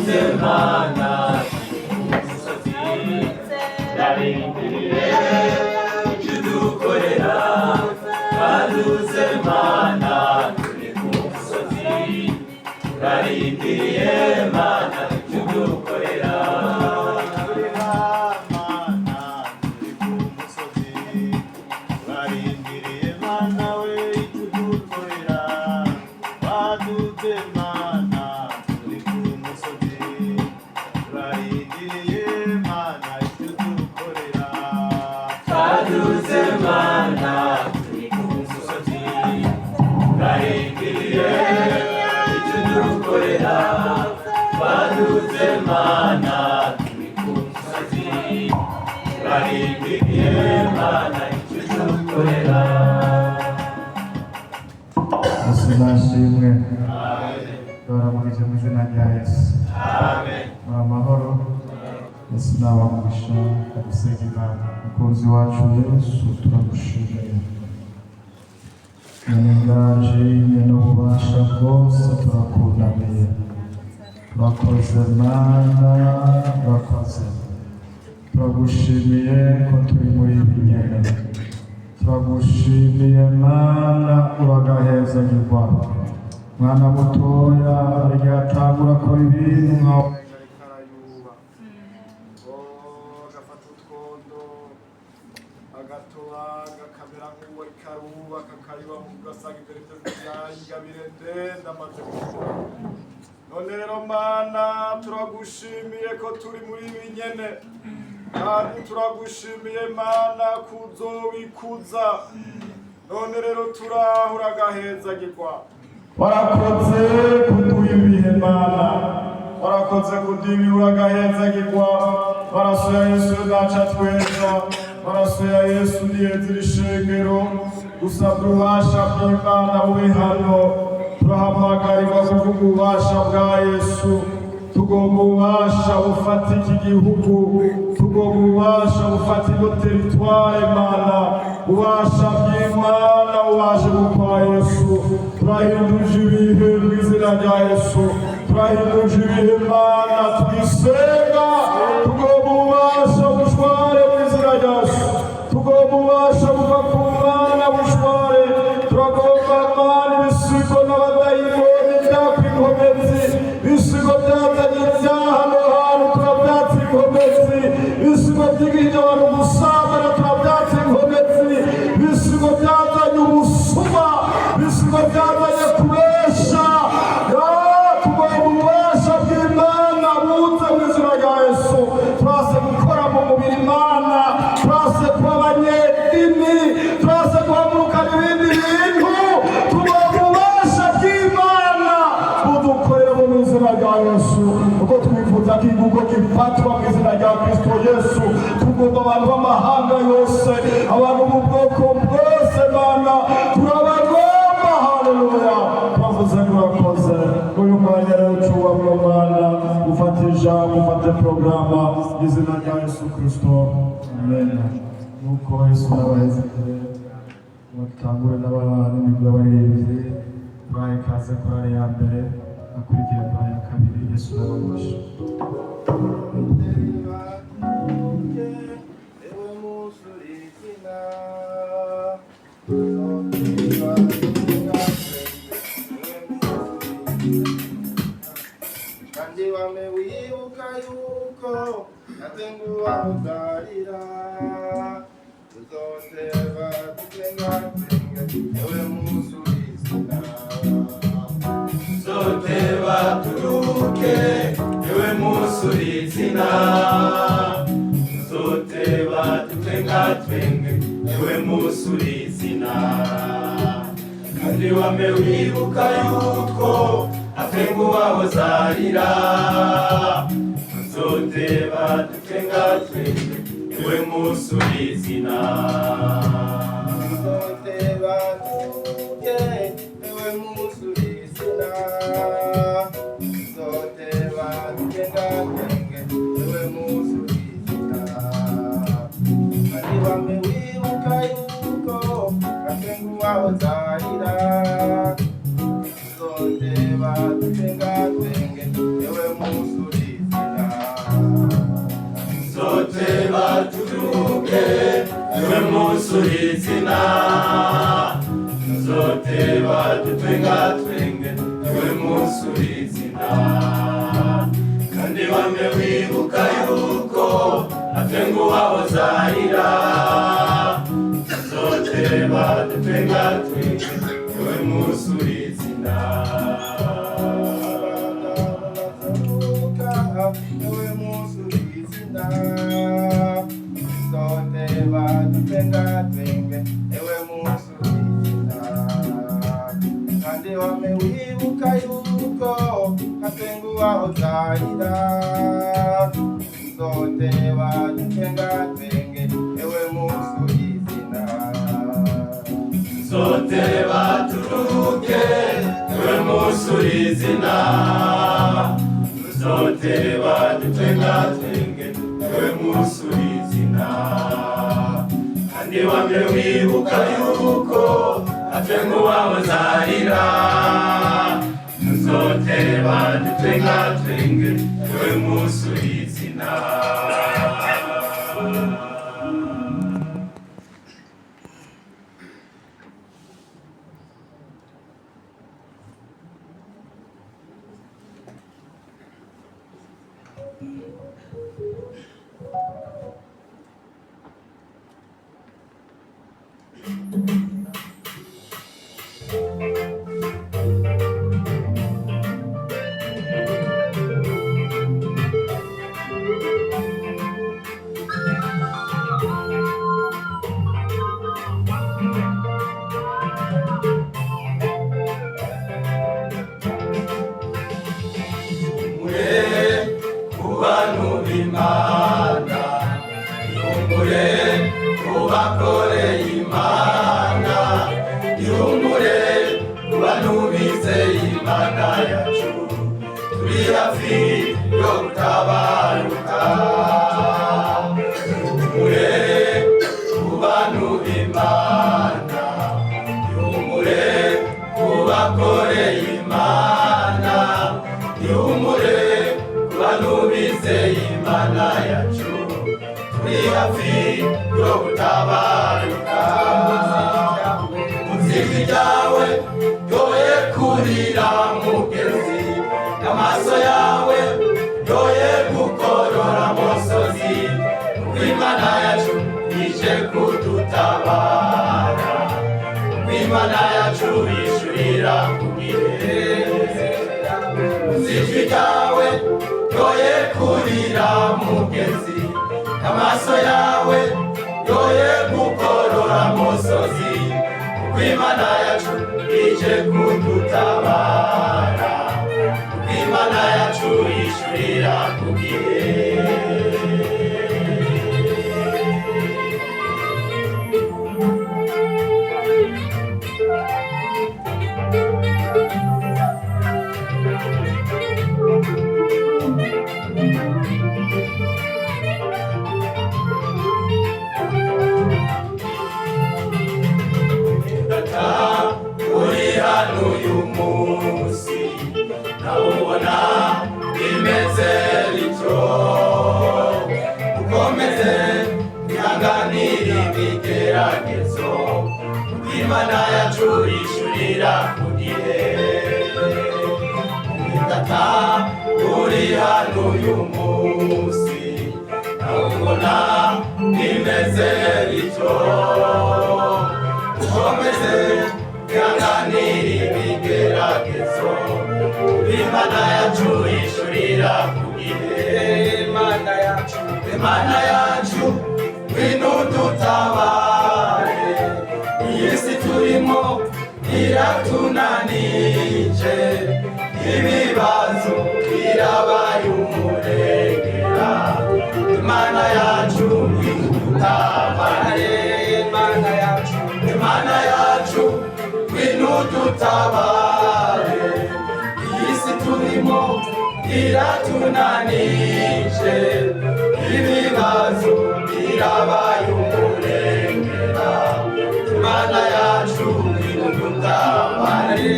baduze mana umusozi yarindiriye ikidukorera baduze mana turi ku musozi yarindiriye mana ikidukorera Nashimwe turamugize mu izina rya Yesu. Amen. Amahoro Yesu nabamugisha adusenga Imana. Mukunzi wacu Yesu turagushimiye. Nyamiganje n'ububasha bwose turakunamiye. Turakoze Mana, turakoze. Turagushimiye ko turi muri ibi nyene. Turagushimiye Mana uragaheza nyirwa mwana mutoya aryatangura akora ibintu nkaho karayuba agafata utwondo agatoba agakamera nk'uwo ikaruba kakariba mu gasanga ibyo rito byayingabire ndende amaze gukora. None rero Mana turagushimiye ko turi muri ibi nyene kandi turagushimiye Mana kuzobikuza. None rero turahura agahezagirwa. Warakoze kuduha ibihe Mana, warakoze kudibira agahezagirwa. Maraso ya Yesu naca tweza, maraso ya Yesu niyezira ishengero. Gusabwa ububasha bw'Imana bube hano, turahamagarirwa kuvuga ububasha bwa Yesu. Tugomba ububasha bufata iki gihugu, tugomba ububasha bufata iyo teritware Mana. Ububasha bw'Imana bubaje gukora Yesu. Turahinduje ibihe mu izina rya Yesu, turahinduje ibihe Mana tugisenga. Tugomba ububasha bushware mu izina rya Yesu, tugomba ububasha buva ku Mana bushware. Turagomba Mana ibisigo n'abadayimoni byakwinkomezi, ibisigo byazanye ibyaha hano hantu turabyatsa inkomezi, ibisigo byigirije abantu gusambana turabyatsa inkomezi, ibisigo byazanye ubusuma, ibisigo byazanye kubesha. Tugomba ububasha bw'Imana buze mu izina rya Yesu. Turase gukora mu mubiri Mana, turase kuba abanyedini, turase guhamurukana ibindi bintu. Tugomba ububasha bw'Imana budukorera mu izina rya Yesu, kuko twifuza ko igihugu gifatwa mu izina rya Kristo Yesu. Tugomba abantu b'amahanga yose, abantu mu bwoko bwose Mana turabagomba. Haleluya. Twavuze ngo urakoze uyu mwanya rero ucubamwo Mana, ufate ijambo, ufate porogaramu mu izina rya Yesu Kristo. Amen. Nuko Yesu n'abahezekere batangure n'imigwi y'abaririmbyi turahe ikaze korali ya mbere akurikire korali ya kabiri. Yesu n'abamugisha. kandi wamewibuka yuko natenguwa uzarira tuzoteba tutengatenge ewe musurizina tuzoteba turuke ewe musurizina tuzoteba tutengatenge ewe musurizina kandi wamewibuka yuko atenguwa uzarira tuzoteba tutengatenge ewe musurizina tuzoteba turuke ewe musurizina tuzoteba tutengatenge ewe musurizina kandi wamewibuka yuko atenguwa uzarira tuzoteba tutengatenge ewe musurizina musurizina tuzoteba dutwengatwenge niwe musurizina kandi wame wibuka yuko atwenguwaho zahira tuzoteba dutwengatwenge niwe musurizina niwe musurizina tuzoteba dutwengatwenge niwe musurizina kandi wame wibuka yuko atwenguwaho zahira tuzoteba dutwengatwenge niwe musurizina tuzoteba turuke niwe musurizina tuzoteba dutwengatwenge niwe musurizina kandi wame wibuka yuko atwenguwaho zahira tuzoteba dutwengatwenge niwe musurizina Imana ihumure kubakoreye Imana ihumure kubantu bizeye Imana yacu turi hafi yo gutabaruka ihumure kubantu b'Imana ihumure kubakoreye Imana ihumure kubantu bizeye Imana yacu turi hafi yo gutabaruka muziki ryawe yoye kurira mugezi n'amaso yawe yoye gukorora musozi kuko Imana yacu ije kudutabara kuko Imana yacu yishurira ku gihe muziki ryawe yoye kurira mugezi amaso yawe yoye gukorora musozi kuko Imana yacu ije kudutabara kuko Imana yacu yishurira ku gihe uri hano uyu munsi nawubona bimeze bityo ukomeze wihanganire ibigeragezo kuko Imana yacu yishurira ku gihe data uri hano uyu munsi nawubona bimeze bityo ukomeze wihanganire ibigeragezo Imana yacu yishurira ku gihe Imana yacu ngwino udutabare iyi si turimo iratunanije ibibazo birabaye umurengera Imana yacu ngwino udutabare Imana yacu ngwino udutabare iyi si turimo iratunanije ibibazo birabaye umurengera Imana yacu ngwino udutabare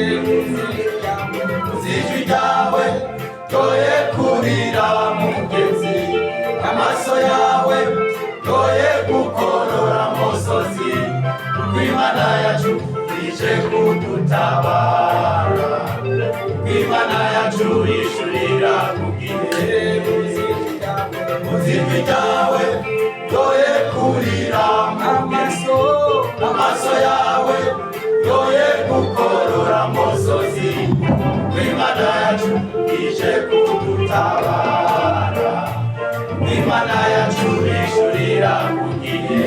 muziki ryawe yoye kurira mugezi amaso yawe yoye gukorora musozi kudutabara. Imana yacu yishurira ku gihe, muziki ryawe yoye kurira amaso yawe yoye gukorora amosozi. Imana yacu ije kudutabara. Imana yacu yishurira ku gihe.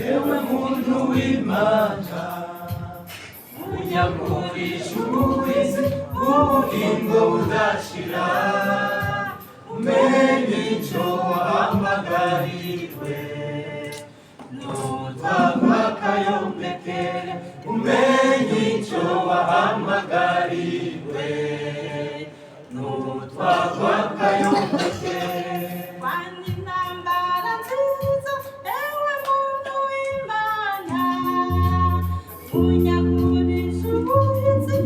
Ewe muntu w'Imana, unyakurisha ubuhizi bw'ubugingo budashira, umenye icyo wahamagariwe, nutwagwa akayombekere, umenye icyo wahamagariwe, nutwagwa akayombekere. Intambara nziza, ewe muntu w'Imana, unyakurisha ubuhizi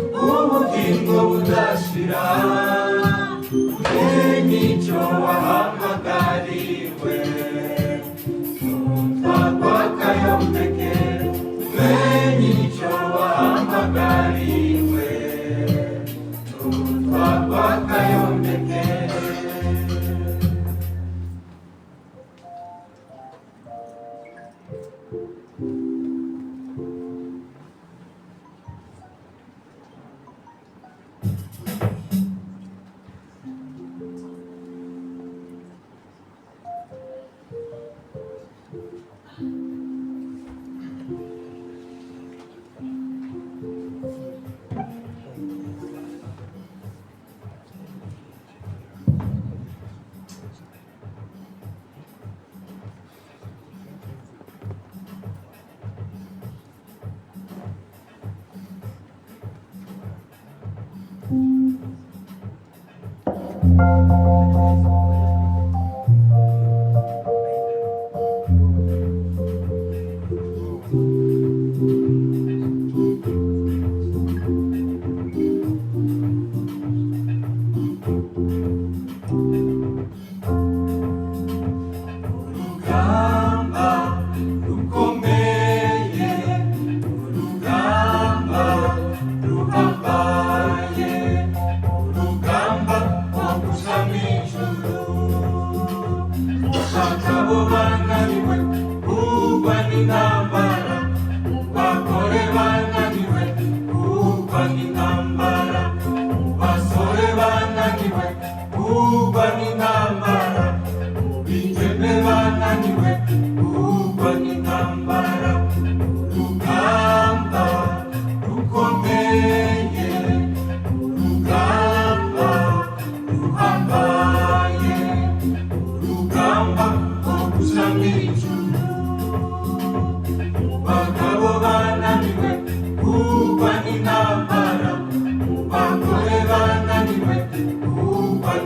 bw'ubugingo budashira, umenye icyo wahamagariwe, nutwagwa akayombekere, umenye icyo wahamagariwe, nutwagwa akayombekere.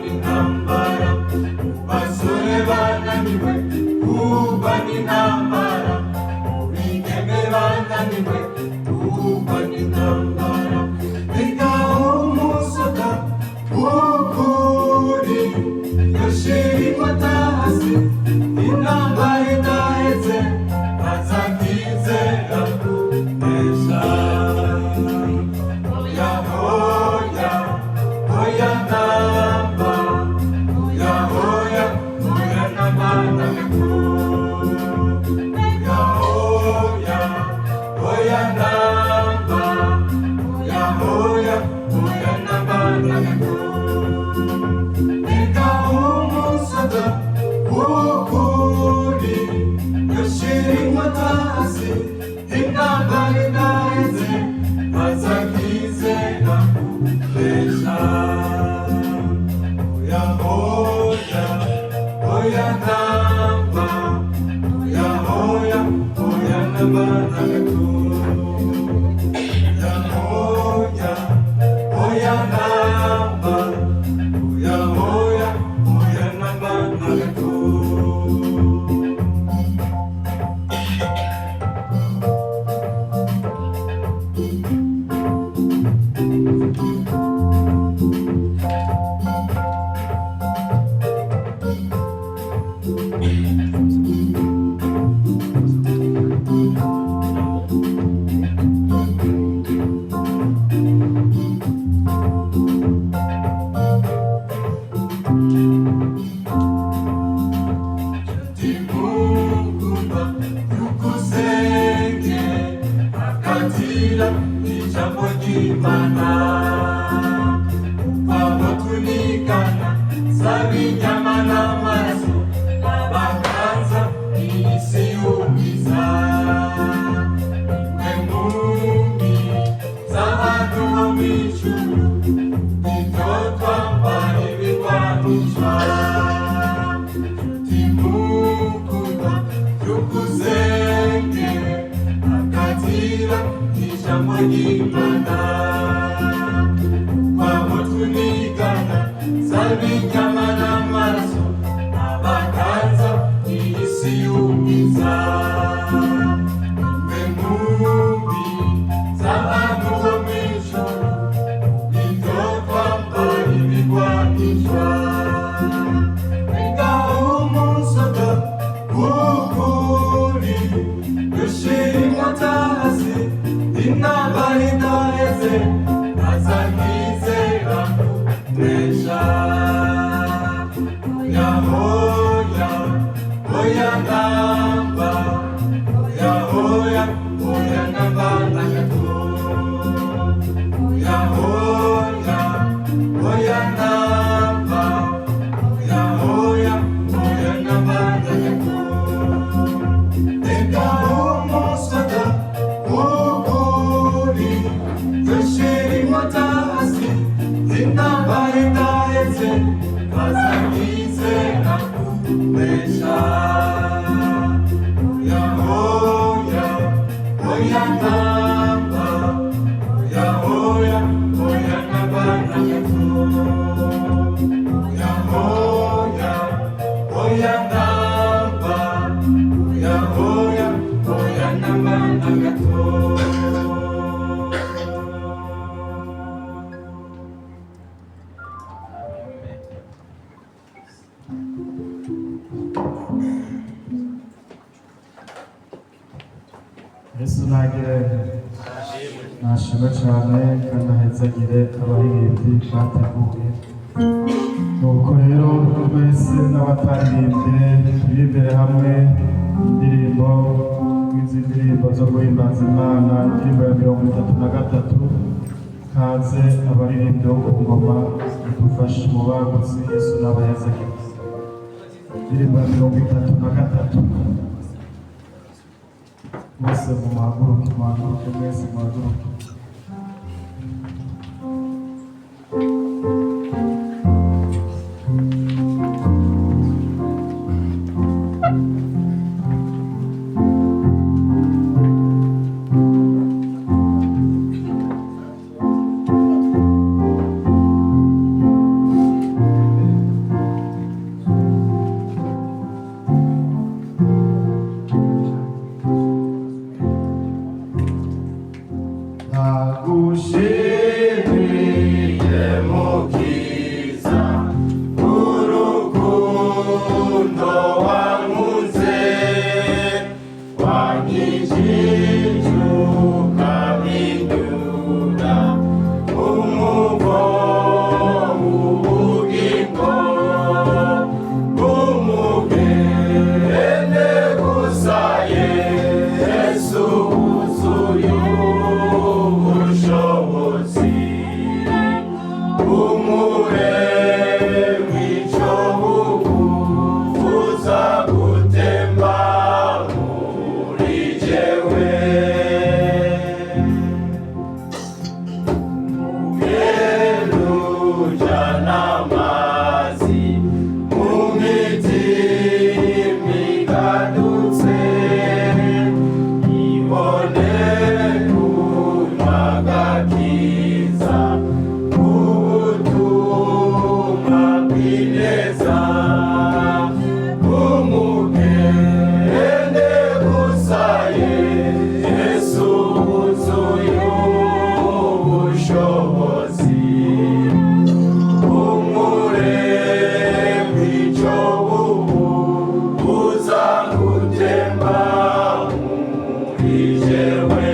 Intambara ukuri yoshira inkota hasi intambara idaheze bazakizera kubesha oya oya oya namba oya oya oya namba nagakuru oya oya oya namba oya oya oya namba nagakuru ijambo ry'Imana upamo tunikana sabinyama n'amaraso abaganza iyi si yumiza imwe mumbi z'abantu bo mw'ijuru nibyo twambara ibigwanisha nshuti mukundwa byukuzenge akatira ijambo ry'Imana upamo tunigana sabinyama n'amaraso abaganza iyi si yumiza imwe mumbi z'abantu bo mw'ijuru nibyo twambara ibigwanishwa ngaho umusoda w'ukuri yoshira inkota hasi intambara idaheze azakizera kubesha oya oya oya namba oya oya oya namba nagakuru oya oya oya namba oya oya oya namba nagakuru reka umusoda w'ukuri yoshira inkota hasi intambara idaheze bazakizera kubesha oya oya oya namba oya oya oya namba nagakuru oya oya oya namba oya oya oya namba nagakuru. Yesu nashimwe cyane kandi ahezagire abaririmbyi bateguye nuko rero twese n'abataririmbye turi imbere hamwe indirimbo nk'izi ndirimbo zo guhimbaza Imana indirimbo ya 33 kaze abaririmbyi bo ku ngoma idufashe mu bagutse Yesu n'abahezagire indirimbo ya 33 mwese muhaguruke mwese muhaguruke ineza umugende gusaye Yesu wuzuye ubushobozi umuremyi icyo uza gutemba muri jewe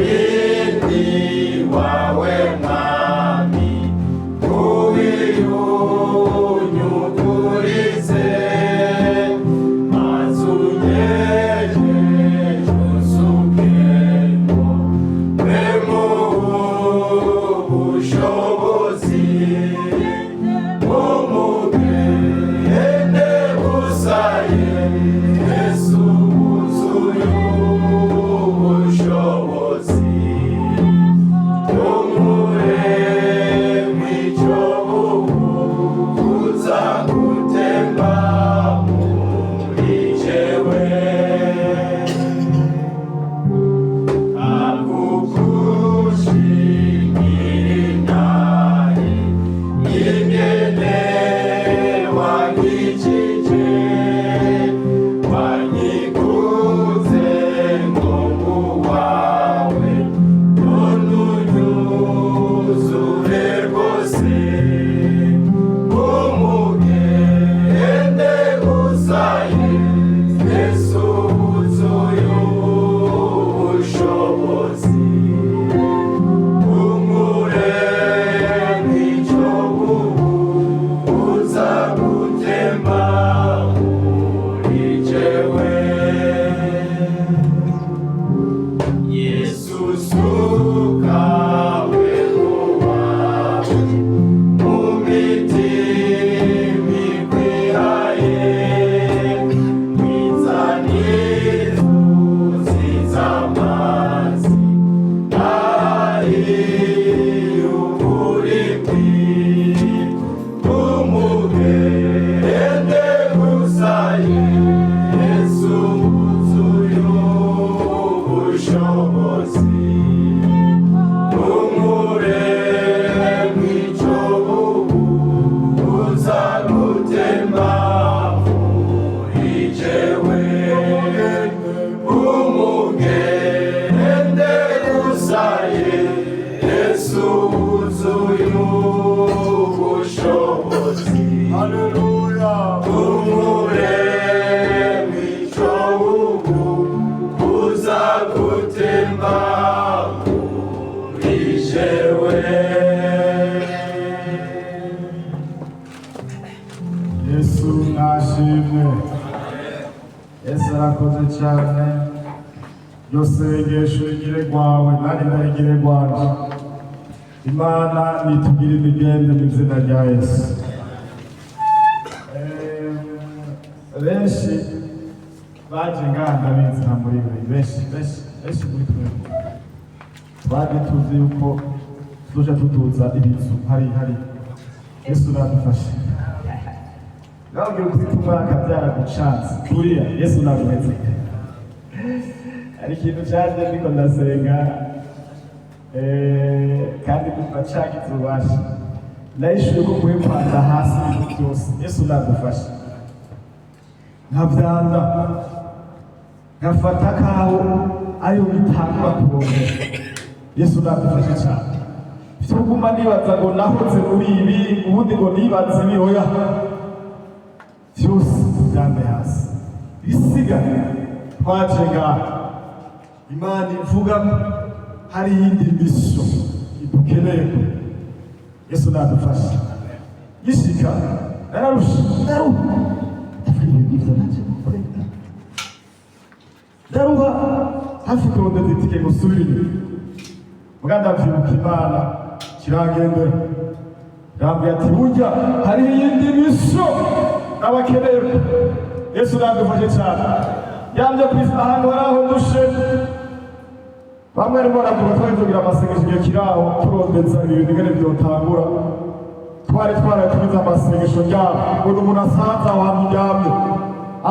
umurindi wawe mwami ubiyunyugurize maze unyegeje usukemo mwemu ubushobozi umugende gusaye Yesu wuzuye ubushobozi umuremyi icyo uza gutemba muri jewe akugushimira ingene wanyikije wanyiguze ngo uwawe none unyuzure rwose umugende gusaye Yesu wuzuye ubushobozi umuremyi icyo uza gutemba muri jewe Yesu sukawe uwawe mu mitima ikwihaye wizanira inzuzi z'amazi ari uburimbi umugende gusaye Yesu wuzuye ubushobozi umuremyi icyo uza gutemba muri jewe umugende gusaye Yesu wuzuye ubushobozi Haleluya. umuremyi icyo uza gutemba muri jewe Yesu nashimwe. Yesu arakoze cyane. Yose sengesho rigire rwawe nari ndarigire rwanje. Imana nitugire imigende mu izina rya Yesu. Benshi baje nganda bizi nta muri benshi muri twe. Twari tuzi yuko tuje tutuza ibizu hari Yesu nadufashe. Ntabwo umwaka byaragucanze kuriya Yesu nabimeze ari ikintu cyaje ndiko ndasenga kandi kuva cagize ububasha nayishuye ko kuye kwanda hasi ibintu byose Yesu nadufashe nkavyanda nkafata kaho ayo bitangwa kubongera Yesu nadufashe cyane tuguma nibaza ngo nahoze muri ibi ubundi ngo nibaze ibihoya byose byambe hasi bisigaye twaje ngaha Imana ivuga hari iyindi misyo idukeneye Yesu nadufashe gishika nararusha ndaruha hafi kurondeza itike ngo subire muganda vyibuka Imana kiragendera Rambi ati burya hari iyindi misyo n'abakeneye Yesu nadufashe cyane yambye kwisa ahantu hari aho dushe bamwe arimo baravuga twabivugira amasengesho igihe kiraho turondeza ibintu ingene vyotangura twaratumiza amasengesho ryabo ngo umuntu asanze aho hantu ryamye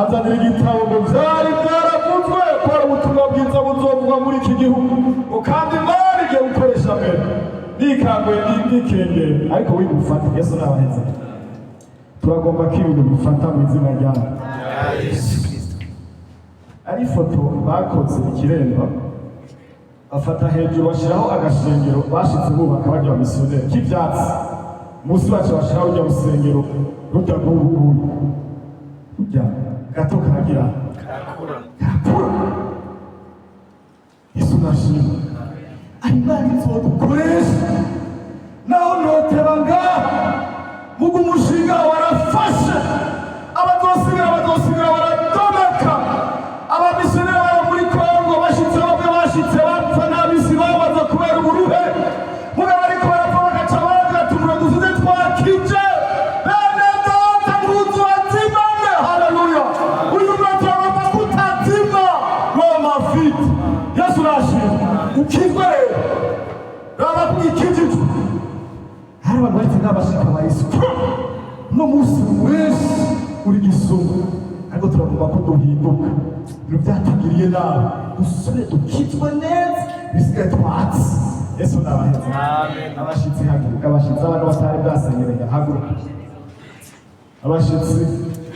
azanira igitabo ngo vyari vyaravuzwe ko hari ubutumwa bwiza buzovugwa muri iki gihugu ngo kandi Imana igiye gukoresha mbere nikangwe n'ikengere ariko wigufata Yesu nabaheza turagomba ko ibintu bifata mu izina ryawe ari ifoto bakoze ikiremba bafata hejuru bashyiraho agashengero bashize bubaka bajya mu misiyoneri k'ibyatsi munsi bacu bashyiraho urya rusengero rujya rw'ubuhuye rujya gato karagira karakura Yesu nashimwe ari Imana izodukoresha naho noteba ngaha mugu umushinga warafashe abazosigara baradomeka abamisiyoneri baba muri Kongo bashitse bamwe bashitse bapfa n'abisi babaza kubera uburuhe mugabo ariko barapfa bagaca bagira tumura dusuze twakije bene data muzu azimane haleluya uyu mwaka waba kutazima Roma fit Yesu nashimwe ukizwe raba kugikijijwe hari abantu bahise nk'abashika ba Yesu no musi wese uri gisonga ariko turagomba ko duhinduka ibintu byatugiriye nabi dusubire dukizwe neza bisigaye twatsi Yesu nabaheza abashitsi haguruka abashitsi abantu batari bwasengereye haguruka abashitsi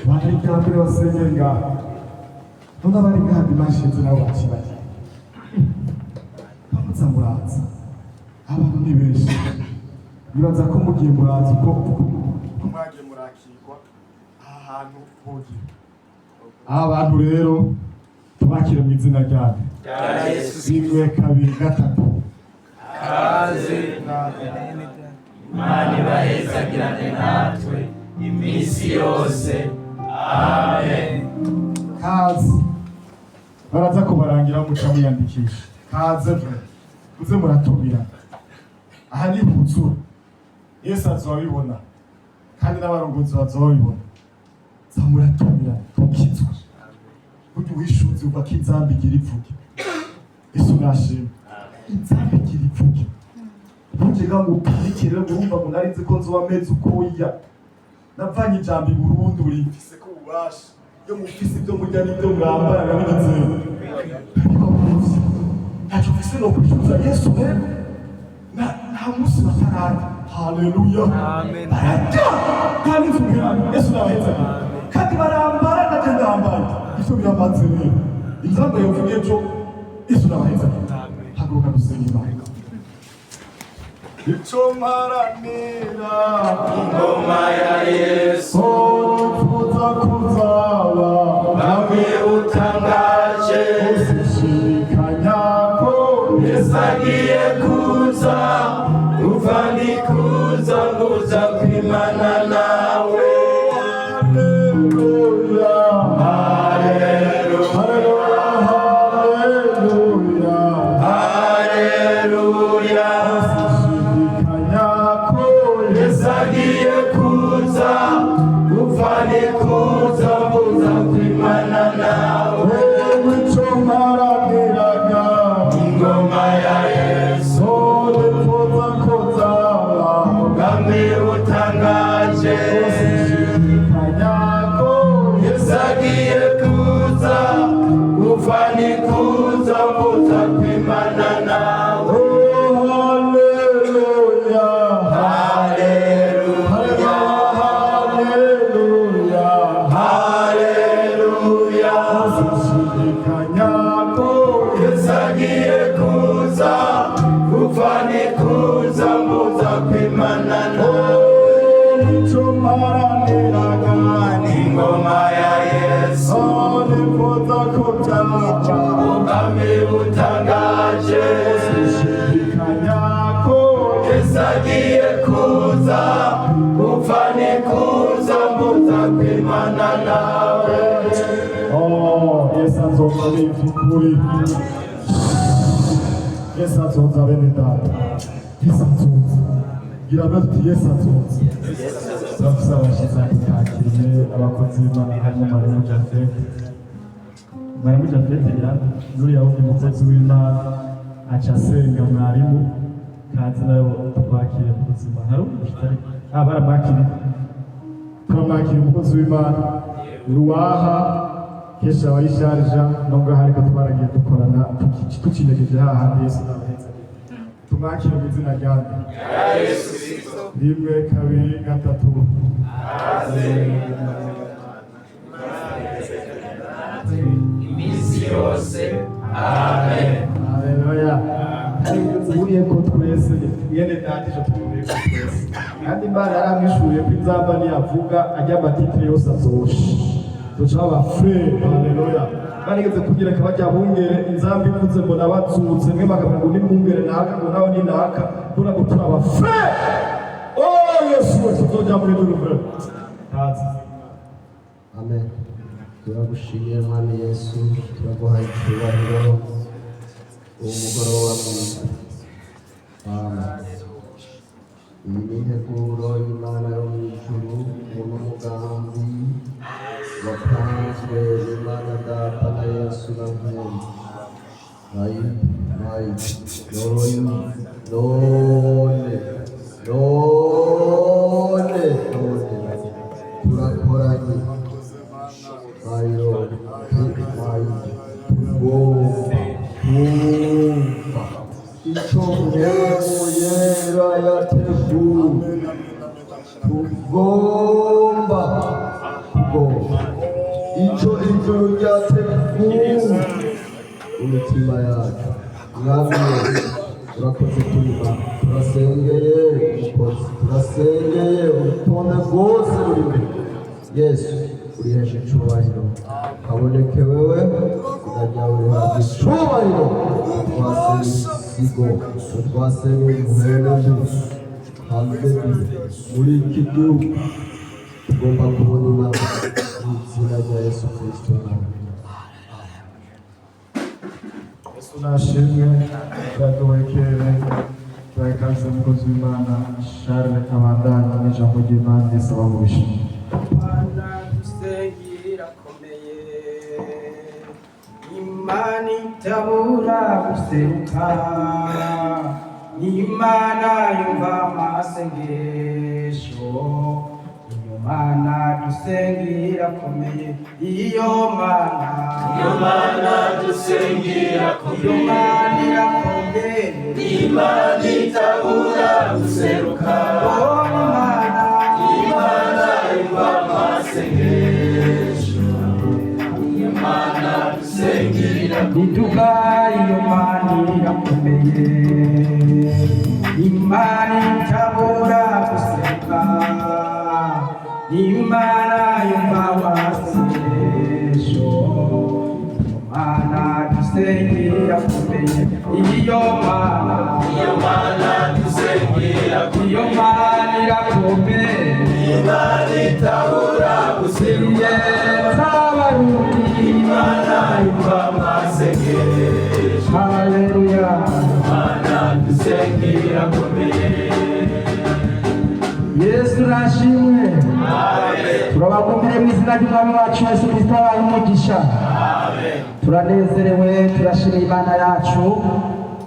bari byambere basengere ngaha none abari ngaha dimashinze nabo bakibaye bamuza muraza abantu ni benshi nibaza ko mugiye muraza uko mwagiye murakirwa aha hantu hogiye aha bantu rero tubakire mu izina ryawe rimwe kabiri gatatu kaze Imana ibahezagirane natwe iminsi yose amen kaze baraza kubarangira muca muyandikisha kaze uze muratumira aha ni huzura Yesu azobibona kandi n'abarongozi bazobibona zamuratumira tukizwa burya uwishuze uva ko inzambi igira ivuge Yesu nashimwe inzambi igira ivuge ntugega ngo upanikire urumva ngo nari nzi ko nzoba meze ukoya navanye ijambo i Burundi urimfise ko ububasha iyo mufise ibyo murya n'ibyo mwambara nabigizero ntacyo mfise no kwishuza Yesu rero nta munsi batararya haleluya bararya kandi nzumvirana Yesu nabaheza kandi barambara nanjye ndambaye ivyo biramaze rero inzamba yovuga ejo Yesu nabaheza haguruka dusenge Imana icyo mparanira ingoma ya Yesu nifuza kuzaba bamwe utangaje usishidikanya ko Yesu agiye kuza uvani kuza nguza kwimana nawe haleluya haleluya haleluya haleluya usishidikanya ko Yesu agiye kuza uvani kuza nguza kwimana nawe icyo mparaniraga ingoma ya Yesu nifuza kuzaba bamwe utangaje usishidikanya ko Yesu agiye kuza uvani kuza nguza kwimana nawe haleluya haleluya haleluya haleluya usishidikanya ko Yesu agiye kuza uvani kuza nguza kwimana nawe icyo mparaniraga ingoma ya Yesu nifuza kubyaba ubwami butangaje usishidikanya ko Yesu agiye kuza uvani kuza nguza kwimana nawe Yesu azoza b'iby'ukuri Yesu azoza bene data Yesu azoza gira bati Yesu azoza turafise abashize tukakiriye abakozi b'Imana harimo Marimu Japhet nuriya wundi mukozi w'Imana aca asenga mwarimu kazi nayo twakiriye mu buzima hari umushitari baramwakiriye turamwakira umukozi w'Imana ruwaha kesha wayisharija nubwo hariko twaragiye dukorana tukinegeje hahandi Yesu nabaheza tumwakire mu izina ryanjye. Yesu Kristo. Rimwe, kabiri, gatatu. Iminsi yose. Amen. Haleluya. Uhuye ko twese yene datije tuhuye ko twese. Kandi Imana yaramwishuye ko inzamba niyavuga ajya amatitire yose azosha. Tucaba frere. Haleluya. Barigeze kugira kabajya bungere inzamba ivuze ngo nabatsutse mwe bakavuga ngo ni bungere naka ngo nawe ni naka kuna gutura aba frere. Oh Yesu tuzojya muri duru. Tazi. Amen. Turagushimiye Mwami Yesu, turaguhaye icyubahiro uwo mugoroba mwiza. Amen. Iyi ni integuro y'Imana yo mu ijuru, uwo ni umugambi watanzwe n'Imana Data na Yesu na Mwene. None turakoranye ayo kumva icyo Mpemu Yera yateguye tugomba icyo ijuru ryateguye imitima yacu. Mwami turakoze turima, turasengeye umukozi, turasengeye urutonde rwose rurimo. Yesu uriheshe icyubahiro, haboneke wewe urajyawe rihabwa icyubahiro. Twasenge isigo, twasenge umuherere hanze muri iki gihugu, tugomba kubona Imana mu izina rya Yesu Kristo. Yesu nashimwe, turaduhekere, turahekaze umukozi w'Imana Charles abandanya n'ijambo ry'Imana. Yesu abamurishe. Imana dusengera irakomeye, Imana itabura guseruka, Imana yumva amasengesho. Iyo Mana dusengera irakomeye, iyo Mana dusengera iyo Mana irakomeye, Imana itabura guseruka. oh Imana yumva amasengesho. Imana dusengera iduga iyo Mana irakomeye, Imana itabura guseruka, Imana yumva amasengesho. Imana dusengera irakomeye, iyo Mana dusengera iyo Mana irakomeye, Imana itabura guseruka. Tabaruki Imana yumva amasengesho. haleluya. Imana dusengera irakomeye. Yesu nashimwe. Amen. Turabakumbuye mu izina ry'Umwami wacu Yesu Kristo abahe umugisha. Amen. Turanezerewe, turashimira Imana yacu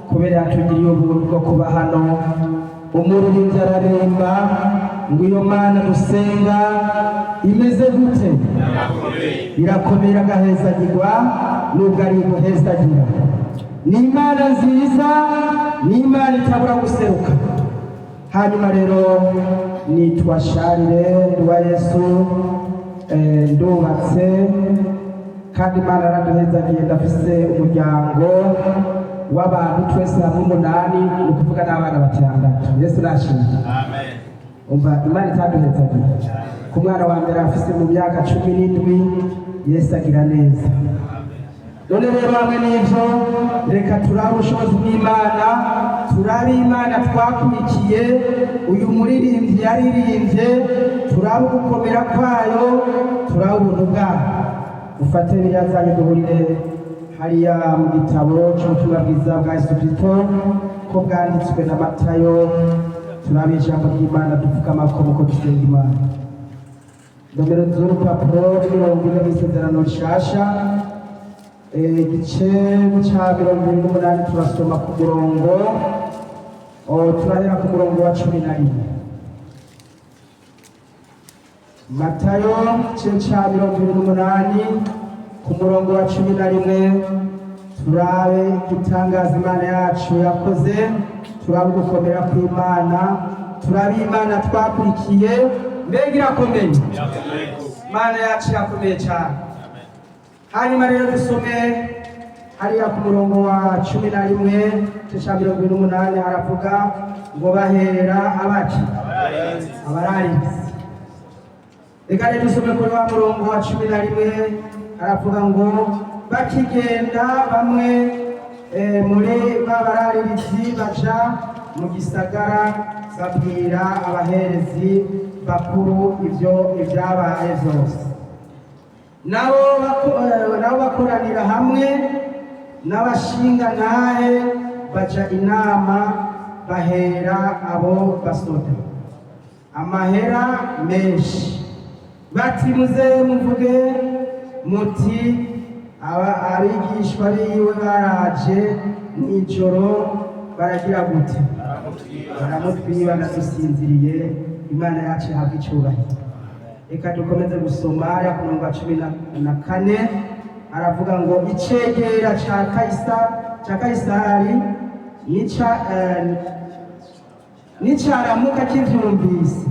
kubera yatugiriye ubuntu bwo kuba hano. Umuririmbyi araririmba ngo iyo Mana dusenga imeze gute? Irakomeye, iragahezagirwa nubwo ari guhezagira. Ni Imana nziza, ni Imana itabura guseruka. Hanyuma rero nitwa Charles Nduwa Yesu, ndubatse kandi Imana yaraduhezagiye, ndafise umuryango w'abantu twese hamwe 8, ni ukuvuga n'abana 6. Yesu nashimye. Amen. Umva Imana itaduhezagiye. Ku mwana wa mbere afise mu myaka 17, Yesu agira neza. None rero hamwe n'ivyo reka turabe ubushobozi bw'Imana, turabe Imana twakurikiye, uyu muririmbyi yaririmbye, turabe gukomera kwayo, turabe ubuntu bwayo. Ufate biriya zanyu duhurire hariya mu gitabo cy'ubutumwa bwiza bwa Yesu Kristo ko bwanditswe na Matayo. Turabe ijambo ry'Imana, dupfukama ko dusenga Imana. Nomero z'urupapuro 40 mw'isezerano rishasha, igice cya 28 turasoma ku murongo, turahera ku murongo wa 11. Matayo igice cya 28 ku murongo wa 11, turabe igitangaza Imana yacu yakoze, turagukomera kw'Imana, turabimana twakurikiye mbega irakomeye. Imana yacu irakomeye cyane. Hanyuma rero dusome hariya ku murongo wa 11 cya 28 haravuga ngo bahera abaki abararizi. Reka rero dusome kuri wa murongo wa 11 haravuga ngo bakigenda bamwe muri babararirizi baja mu gisagara babwira abaherezi bakuru ibyabaye byose. Nabo bakoranira hamwe n'abashingantahe baca inama bahera abo basoda amahera menshi bati muze muvuge muti abigishwa biwe baraje mw'ijoro baragira gute baramutwiba nadusinziriye. Imana yacu ihabwa icyubahiro. Reka dukomeze gusoma ya ku murongo wa 14 aravuga ngo icegera ca Kaisari nicaramuka kivyumvise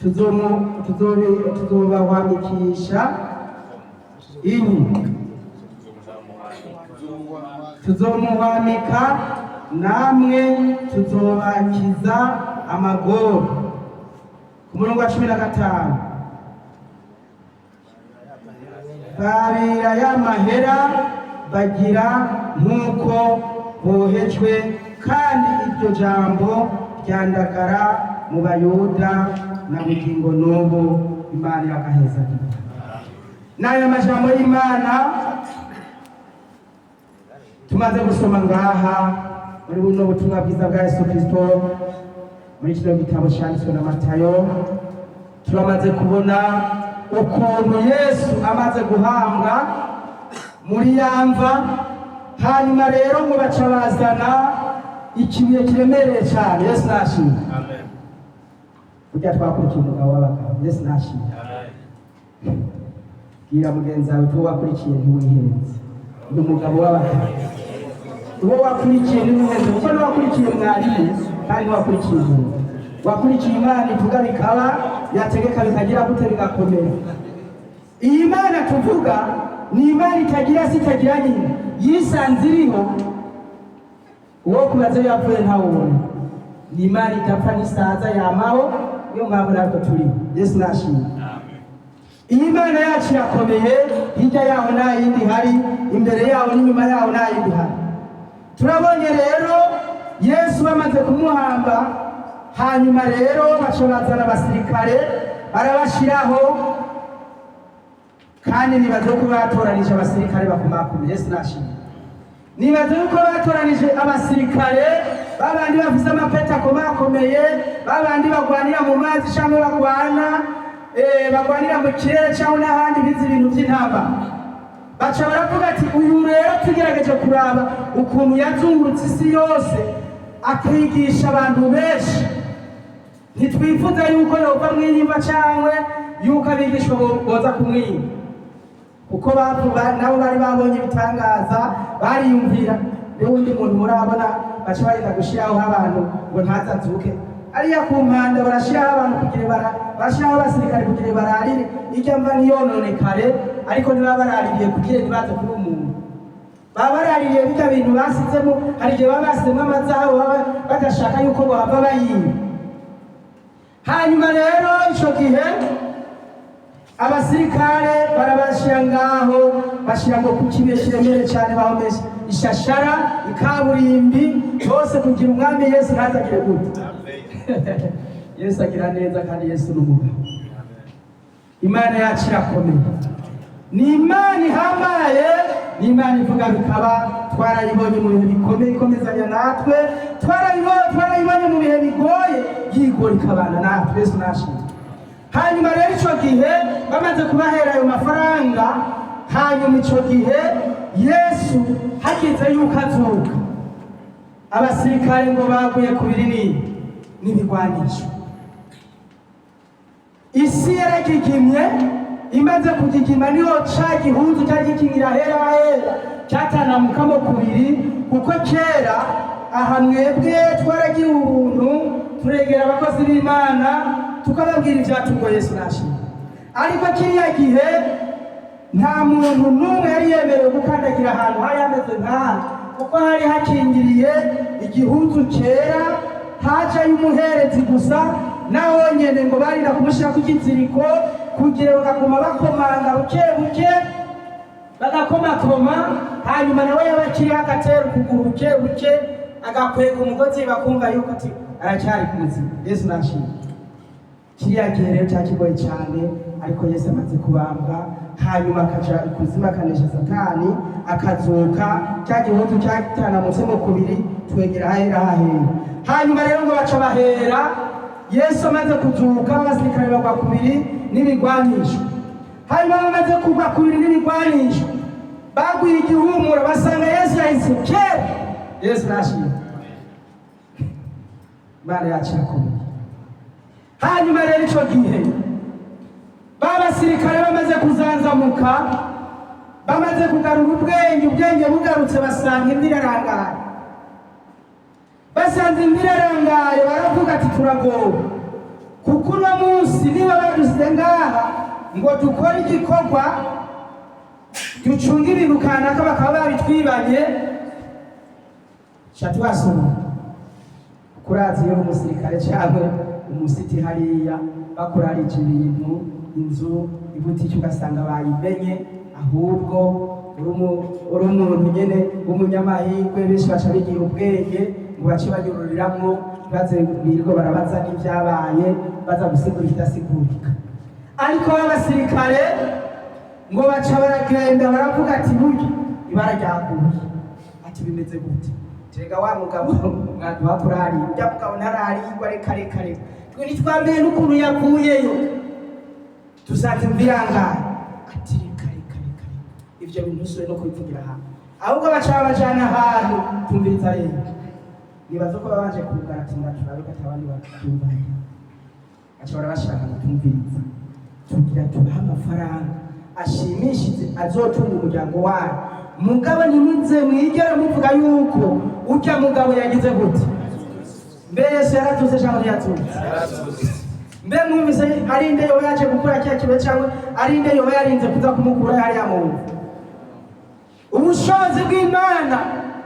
tuzobahwamikisha tuzomuhwamika namwe tuzobakiza amagoro. Ku murongo wa 15 babira y'amahera bagira nk'uko bohejwe, kandi iryo jambo ryandagara mu Bayuda na bugingo n'ubu. Imana yakaheza n'aya majambo y'Imana tumaze gusoma ngaha muri buno butumwa bwiza bwa Yesu Kristo muri kino gitabo cyanditswe na Matayo. Turamaze kubona ukuntu Yesu amaze guhambwa muri yamva, hanyuma rero ngo baca bazana ikibuye kiremereye cyane. Yesu nashimye. Amen. Burya twakurikiye umugabo w'abagabo. Yesu nashimye. Amen. Bwira mugenzi wawe ko wakurikiye ntiwihenze. Ni umugabo w'abagabo. Uwo wakurikiye ntiwihenze kuko n'uwakurikiye mwarimu kandi wakurikiye umuntu. Wakurikiye Imana ivuga bikaba, yategeka bikagira gute bigakomera. Iyi Imana tuvuga ni Imana itagira sitagira nyina, yisanze iriho. Uwo kubaza yapfuye ntawubona. Ni Imana idapfa n'isaza yamaho, niyo mpamvu natwe turi. Yesu nashimye. Iyi Imana yacu irakomeye, hirya yaho nta yindi hari, imbere yaho n'inyuma yaho nta yindi hari. Turabonye rero Yesu bamaze kumuhamba, hanyuma rero baca bazana abasirikare barabashiraho, kandi nibaze ko batoranije abasirikare bakomakomeye. Yesu nashimye. Nibaze ko batoranije abasirikare babandi bafise amapeta akomakomeye, babandi bagwanira mu mazi cyangwa bagwanira mu kirere cyangwa n'ahandi bizi ibintu by'intambara. Baca baravuga ati uyu rero tugerageje kuraba ukuntu yazungurutse isi yose akigisha abantu benshi, ntitwifuza yuko yova mw'inyimba cyangwa yuko abigishwa boza kumwimba, kuko nabo bari babonye ibitangaza bariyumvira. Rero undi muntu murabona baca bagenda gushyiraho abantu ngo ntazazuke ariya ku mpande, barashyiraho abantu barashyiraho abasirikare kugira bararire ijya mva ntiyononekare, ariko niba baraririye kugira ntibaze kuba umuntu. Baba baraririye bijya bintu basizemo, hari igihe baba basizemo amazaho badashaka yuko bahava bayimba. Hanyuma rero icyo gihe abasirikare barabashyira ngaho, bashyira ngo ku kibuye kiremere cyane, bahomesha ishashara ikaburimbi bose kugira umwami Yesu ntazagire gute. Yesu agira neza kandi Yesu n'umugabo. Imana yacu irakomeye, ni Imana ihambaye, ni Imana ivuga bikaba. Twarayibonye mu bihe bikomeye ikomezanya natwe, twarayibonye mu bihe bigoye yigora ikabana natwe. Yesu nashimye. Hanyuma rero icyo gihe bamaze kubahera ayo mafaranga, hanyuma icyo gihe Yesu hageze yuko azuka, abasirikare ngo baguye ku birinini n'ibigwanisho. Isi yaragigimye, imaze kugigima niho ca gihuzu cyari gikingira hera cyatanamuka mu kubiri, kuko kera aha mwebwe twaragira ubuntu turegera abakozi b'Imana tukababwira ibyatugoye Yesu nashimye. Ariko kiriya gihe nta muntu n'umwe yari yemerewe gukandagira ahantu hari hameze nk'aha, kuko hari hakingiriye igihuzu cyera, hajayo umuherezi gusa naho nyene ngo barinda kumushyira ku gitsiriko kugira bakaguma bakomanga buke buke bagakomakoma, hanyuma nawe yabakiriho agatera ukuguru buke buke agakwega umugozi bakumva yuko ati aracyari ku muzima. Yesu nashimye. Kiriya gihe rero cyakigoye cyane, ariko Yesu amaze kubambwa hanyuma akaja ikuzimu akanesha Satani akazuka, cya gihuzu cyatanamutse mu kubiri twegera hahera hahera. Hanyuma rero ngo baca bahera Yesu amaze kuzuka, abasirikare bagwa kubiri n'ibigwanisho. Hanyuma bamaze kugwa kubiri n'ibigwanisho baguye igihumura basanga Yesu yahise kera. Yesu nashimye. Imana yacu irakomeye. Hanyuma rero icyo gihe babasirikare bamaze kuzanzamuka, bamaze kugarura ubwenge bugarutse, basanga imvura irangaye. Basanze imvura irangaye baravuga ati turagowe, kuko uno munsi niba badusize ngaha ngo dukore igikorwa ducunga ibintu kanaka bakaba babitwibanye, shatu wasoma kurazi yo umusirikare cyangwa umusiti hariya bakurarije ibintu, inzu ibutiki ugasanga bayimenye, ahubwo uri umuntu nyene w'umunyamahirwe, benshi baca bigira ubwenge ngo bace banyururiramwo baze birirwa barabaza n'ibyabaye baza gusigura ikidasigurika. Ariko abasirikare ngo baca baragenda baravuga ati burya ibara ryaguye, ati bimeze gute? Tega wa mugabo mwaduha kurari ujya mugabo ntararigwa reka twe nitwambaye n'ukuntu yavuyeyo tusanze mvirangaye, ati reka ivyo bintu usore no kubivugira hano, ahubwo baca babajana ahantu tumviriza rero nibaza ko babanje kugara ati turabe ko atabandi batumvaye, baca barabashaka tumviriza tugira tubaha amafaranga ashimishije azotunga umuryango wayo, mugabo ntimuze mwigere muvuga yuko ujya mugabo yagize gute. Mbe Yesu yaratuze cyangwa ntiyatuze? Mbe mwumvise ari nde yoba yaje gukora cya kibe cyangwa ari nde yoba yarinze kuza kumukura hariya mu ubushobozi bw'Imana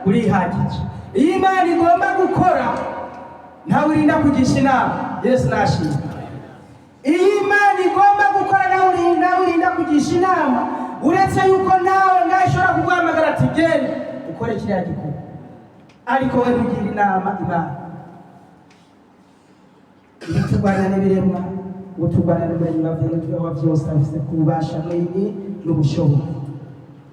burihagije. Iyo Imana igomba gukora ntawe urinda kugisha inama. Yesu nashimye. Iyo Imana igomba gukora ntawe urinda kugisha inama, uretse yuko nawe ngashobora kuguhamagara ati genda ukore kiriya gikorwa, ariko we mugira inama Imana. Turwana n'ibiremwa, uturwana n'ibiremwa wa byose afise kubasha n'ubushobozi.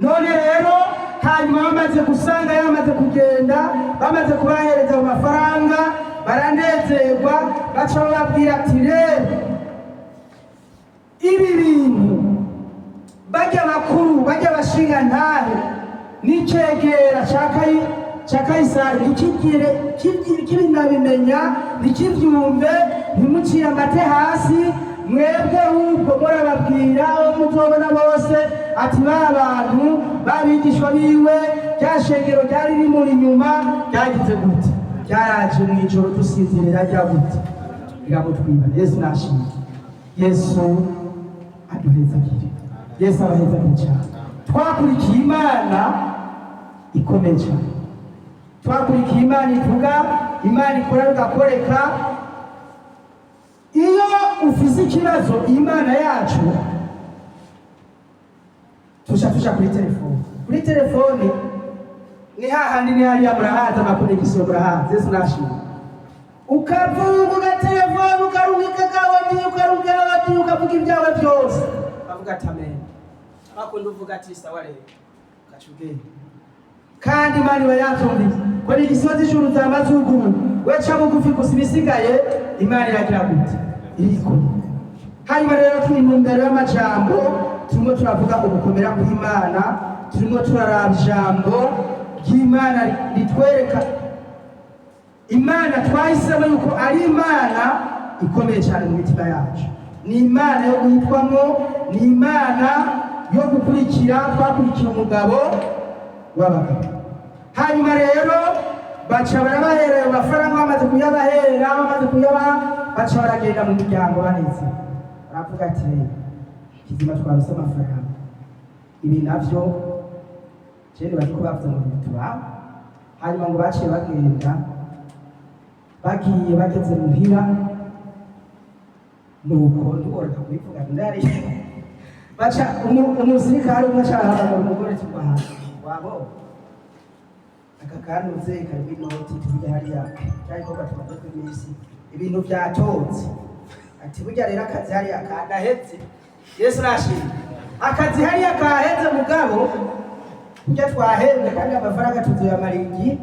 None rero hanyuma bamaze gusanga yamaze kugenda, bamaze kubahereza mu mafaranga baranezerwa, baca bababwira ati rero ibi bintu bajya bakuru bajya bashinga ntahe n'icegera cya Kayisari kibinabimenya ntikibyumve, ntimuciye amate hasi mwebwe, ahubwo murababwira abo muzobona bose ati ba bantu babigishwa biwe rya shengero ryari rimuri inyuma ryagize gute, ryaraje mu ijoro dusinzirira rya gute riramutwiba. Yesu nashimye. Yesu aduhezagire. Yesu abahezagire cyane. Twakurikiye Imana ikomeye cyane, twakurikiye Imana ivuga, Imana ikora bigakoreka. Iyo ufise ikibazo Imana yacu tuja kuri telefone ni hahandi ni hariya murahaza amakonegisiyo murahaza. Yesu nashimye. Ukavuga ugatelefone ukarungika gawadi ukavuga ibyawe byose bavuga ati amen, bakunda uvuga ati sawa rero gacugeye, kandi Imana iba yatumvise ko ni igisozi cy'ijuru z'amazuguru weca bugufi gusa ibisigaye Imana iragira gute iriko. Hanyuma rero turi mu mbere y'amajambo turimo turavuga ugukomera kw'Imana, turimo turaraba ijambo ry'Imana ritwereka Imana twahisemo yuko ari Imana ikomeye cyane mu mitima yacu. Ni Imana yo guhitwamo, ni Imana yo gukurikira, twakurikira umugabo w'abagabo. Hanyuma rero baca barabahera ayo mafaranga, bamaze kuyabahera, bamaze kuyabaha baca baragenda mu miryango baneze, baravuga ati kizima twarose amafaranga, ibi navyo jewe bariko bavuze ngo bituraba. Hanyuma ngo baciye bagenda, bagiye bageze muhira, nuko ntiworeka kubivuga ndari baca umusirikare umwe acahamagara umugore tubaha wabo aka kanuze karimo inoti tujya hariya cyari ko batumaze ku minsi ibintu byatotse, ati burya rero akazi hariya kadahetse. Yesu rashimye, akazi hariya kaheze mugabo burya twahembwe kandi amafaranga tuzoyamarigi.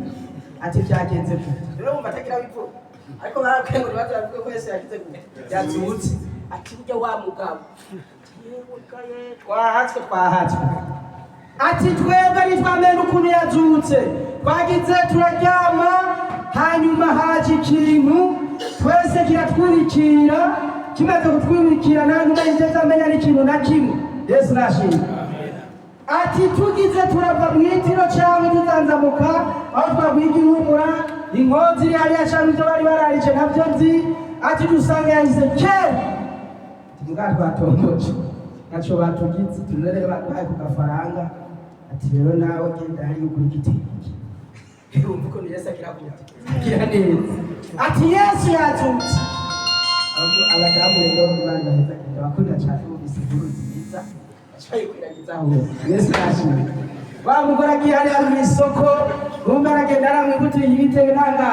Ati byagenze gute rero mu batagira bipfu, ariko barakwengo bazavuga ko Yesu yagize gute byazutse. Ati burya wa mugabo twahatswe ati twebwe nitwamenya ukuntu yazutse, twagize turaryama, hanyuma haje ikintu twese kiratwirikira, kimaze kutwirikira nta nyuma yigeze amenya n'ikintu na kimwe. Yesu nashimye. Ati tugize turava mu itiro cyangwa tuzanzamuka aho twaguye igihumura, inkozi iri hariya cyangwa ibyo bari bararije nabyo nzi. Ati dusanga yahize kera, mbwa twatomboje ntacyo batugize, tunarebe baduhaye ku gafaranga. Ati rero nawe genda hari ukuri igitenge, urumva ukuntu Yesu agira neza. Ati Yesu yazutse. Abadamu rero bari baheza kugenda bakunda cyane mu bisiguru nziza ayikwiragizaho. Yesu yashimye. Wa mugore agiye hariya mu isoko, rumba aragenda aramwibutira ibitenge nanga,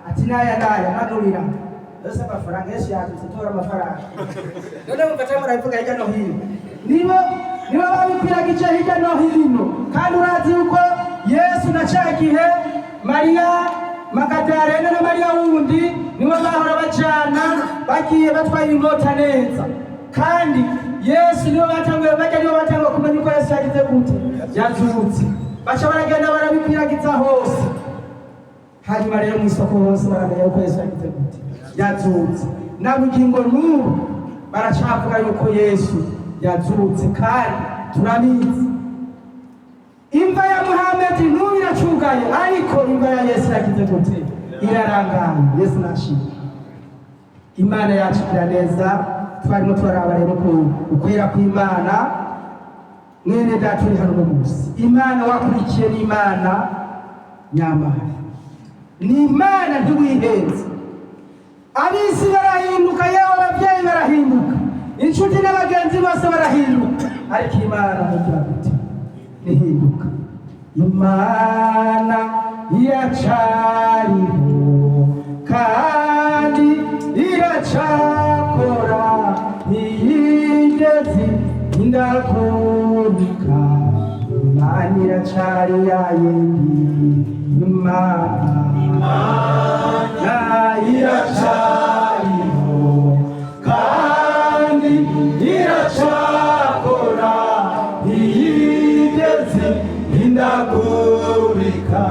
ati naya manurira Yesu amafaranga. Yesu yazutse, tora amafaranga. None mufata murabivuga hirya no hino, nibo babikwiragije hirya no hino. Kandi urazi yuko Yesu na cya gihe Mariya Magadalena na Mariya wundi nibo bahora bajana bagiye batwaye inkota neza, kandi Yesu nibo batanguye kumenya uko Yesu yagize gute yazutse. Baca baragenda barabikwiragiza hose, hanyuma rero mu isoko hose baramenya uko Yesu yagize gute yazutse. Na bugingo n'ubu baracavuga yuko Yesu yazutse, kandi turabizi imva ya Muhamedi n'ubu iracugaye, ariko imva ya Yesu yagize gute irarangaye. Yesu nashimye. Imana yacu iraneza. Twarimo turaraba rero ukwera kw'Imana. Mwene data uri hano munsi, Imana wakurikiye ni Imana nyamara, ni Imana ntiwihenze. Abisi barahinduka, yewe ababyeyi barahinduka, inshuti n'abagenzi bose barahinduka, ariko Imana ntigira gute ntihinduka. Imana iracariho kandi iracakora, ntiyigeze indagurika. Imana iracari yayindi, Imana iracariho kandi iracakora, ntiyigeze indagurika.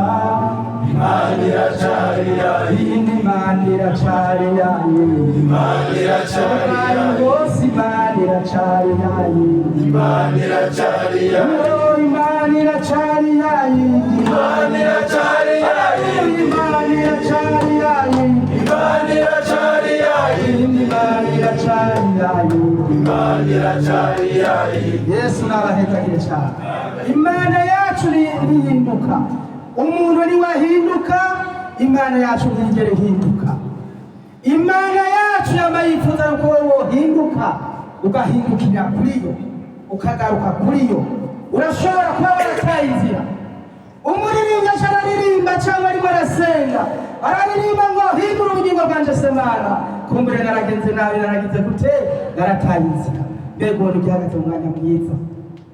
Imana iracari yayindi, Imana iracari yayindi, Imana iracari yayindi, Imana iracari yayindi, Imana iracari yayindi, Imana iracari yayindi, Imana iracari yayindi, Imana iracari yayindi, Imana iracari yayindi, Imana iracari yayindi, Imana iracari yayindi. Yesu nabahekagire cyane. Imana yacu ntihinduka, umuntu ni wahinduka, Imana yacu ntigere hinduka. Imana yacu yama yifuza ko wohinduka, ugahindukira kuri yo, ukagaruka kuri yo. Urashobora kuba warataye inzira. Umuririmbyi araririmba cyangwa arimo arasenga, araririmba ngo hindura ubugingo bwanje se Mana, kumbure naragenze nabi, naragize gute, narataye inzira. Mbega ubona ugihagaze mu mwanya mwiza,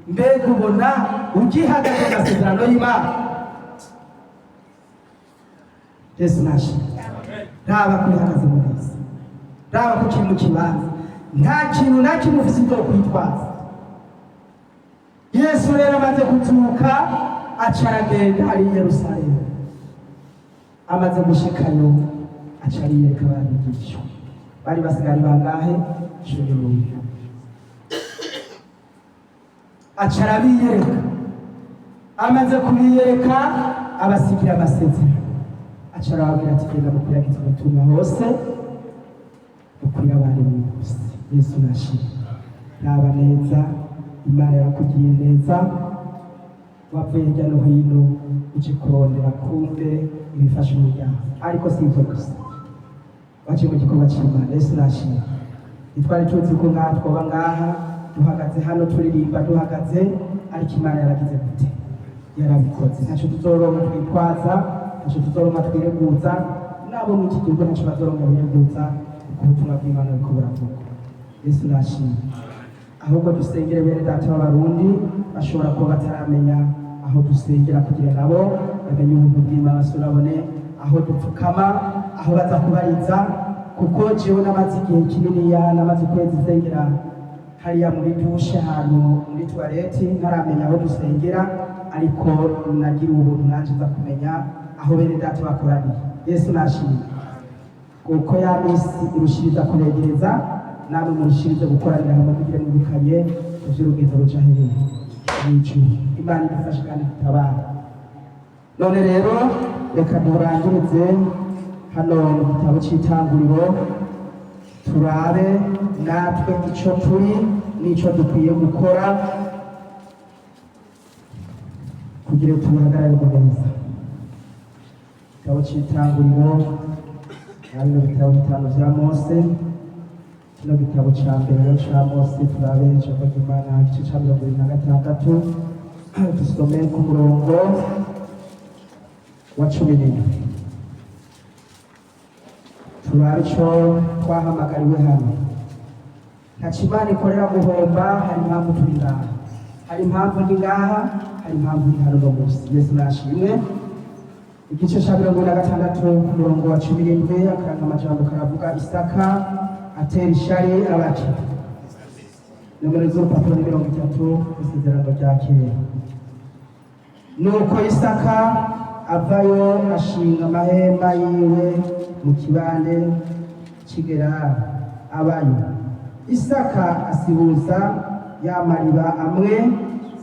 mbega ubona ugihagaze mu masezerano y'Imana. Yesu nashimye. Raba kuri hagaze mu neza, raba ku kintu kibanza, nta kintu na kimwe ufite cyo kwitwaza. Yesu rero amaze kuzuka, aca aragenda ari i Yerusalemu. Amaze gushikayo, aca ariyereka abigishwa. Bari basigaye bangahe? 11. Aca arabiyereka. Amaze kubiyereka, abasigira amasezerano. aca arababwira ati genda mukwiragize ubutumwa hose bukwira abantu bose. Yesu nashimwe. Raba neza, Imana yakugiriye neza, wavuye hirya no hino uje kurondera kumbe ibifasha umuryango, ariko si ibyo gusa, waje mu gikorwa cy'Imana. Yesu nashimwe. Ntitwari tuzi ko ngaha twoba ngaha duhagaze hano turirimba duhagaze, ariko Imana yaragize gute? Yarabikoze. Ntacyo tuzoronka twitwaza, ntacyo tuzoronka twireguza, nabo mu iki gihugu ntacyo bazoronka bireguza, kuko ubutumwa bw'Imana buriko buravuga. Yesu nashimwe. Ahubwo dusengere bene data b'Abarundi bashobora kuba bataramenya aho dusengera, kugira nabo bamenye ubuntu bw'Imana, surabone aho dupfukama, aho baza kubariza, kuko jewe namaze igihe kinini namaze ukwezi nsengera hariya muri dushe ahantu muri toilette, ntaramenya aho dusengera, ariko nagira ubuntu nanje nza kumenya aho bene data bakoraniye. Yesu nashimwe. Kuko ya misi irushiriza kunegereza, namwe murushirize gukoranira hamwe kugira mwibukanye ivy'urugendo ruja hehe mw'ijuru. Imana idufashe kandi idutabare. None rero reka durangirize hano mu gitabo c'Itanguriro, turabe natwe ico turi n'ico dukwiye gukora kugira tuhagarare neza. Igitabo c'Itanguriro, bino bitabo bitanu vya Mose, kino gitabo ca mbere ca Mose, turabe ijambo ry'Imana igice ca 26, dusome ku murongo wa 11. Turabe ico twahamagariwe hano. Ntaco Imana ikorera guhomba, hari impamvu turi ngaha, hari impamvu ndi ngaha, hari impamvu ndi hano no musi. Yesu nashimwe. Igice ca 26 ku murongo wa 17, akaranga amajambo karavuga Isaka atera ishari abaki. Nomero z'urupapuro ni 30 isezerano rya kera. Nuko Isaka avayo ashinga amahema yiwe mu kibande cy'Igerari abayo. Isaka asibuza ya mariba amwe